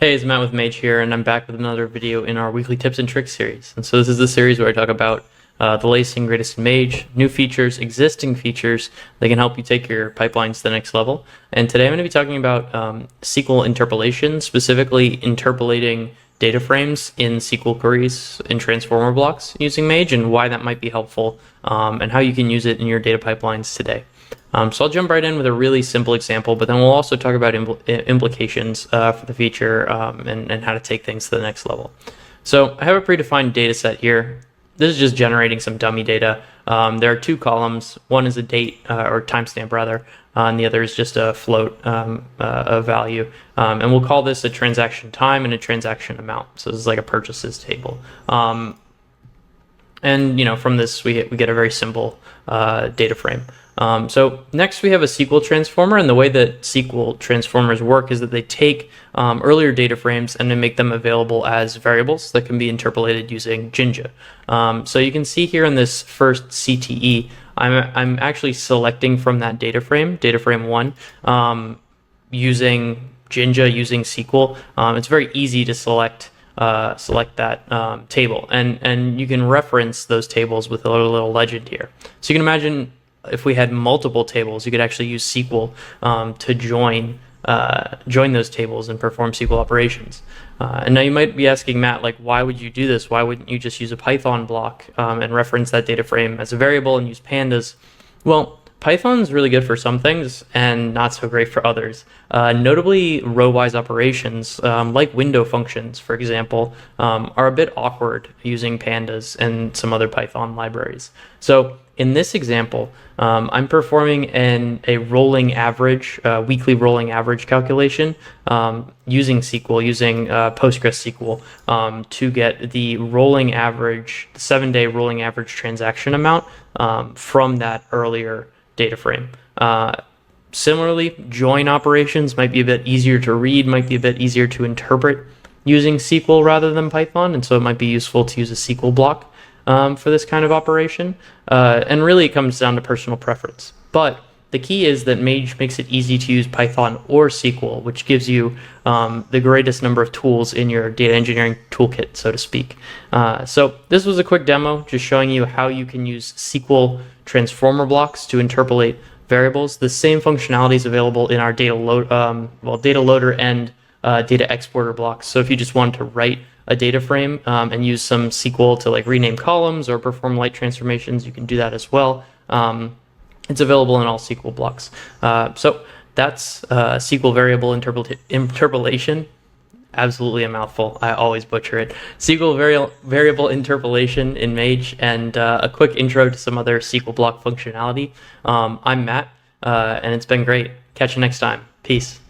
Hey, it's Matt with Mage here, and I'm back with another video in our weekly tips and tricks series. And so this is the series where I talk about the latest and greatest in Mage, new features, existing features that can help you take your pipelines to the next level. And today I'm going to be talking about SQL interpolation, specifically interpolating data frames in SQL queries in transformer blocks using Mage, and why that might be helpful, and how you can use it in your data pipelines today. So I'll jump right in with a really simple example, but then we'll also talk about implications for the feature and how to take things to the next level. So I have a predefined data set here. This is just generating some dummy data. There are two columns. One is a date or timestamp rather, and the other is just a float of value. And we'll call this a transaction time and a transaction amount. So this is like a purchases table. And from this we get a very simple data frame. So next we have a SQL transformer, and the way that SQL transformers work is that they take earlier data frames and then make them available as variables that can be interpolated using Jinja. So you can see here in this first CTE, I'm actually selecting from that data frame 1, using Jinja, using SQL. It's very easy to select that table, and you can reference those tables with a little legend here. So you can imagine if we had multiple tables, you could actually use SQL to join those tables and perform SQL operations. And now you might be asking, Matt, like, why would you do this? Why wouldn't you just use a Python block and reference that data frame as a variable and use pandas? Well, Python's really good for some things and not so great for others. Notably, row-wise operations, like window functions, for example, are a bit awkward using pandas and some other Python libraries. So in this example, I'm performing a rolling average, weekly rolling average calculation using SQL, using PostgreSQL, to get the rolling average, the 7-day rolling average transaction amount from that earlier data frame. Similarly, join operations might be a bit easier to read, might be a bit easier to interpret using SQL rather than Python, and so it might be useful to use a SQL block for this kind of operation. And really it comes down to personal preference. But the key is that Mage makes it easy to use Python or SQL, which gives you the greatest number of tools in your data engineering toolkit, so to speak. So this was a quick demo just showing you how you can use SQL transformer blocks to interpolate variables. The same functionality is available in our data loader and data exporter blocks. So if you just want to write a data frame and use some SQL to like rename columns or perform light transformations, you can do that as well. It's available in all SQL blocks. So that's SQL variable interpolation. Absolutely a mouthful. I always butcher it. SQL variable interpolation in Mage, and a quick intro to some other SQL block functionality. I'm Matt, and it's been great. Catch you next time. Peace.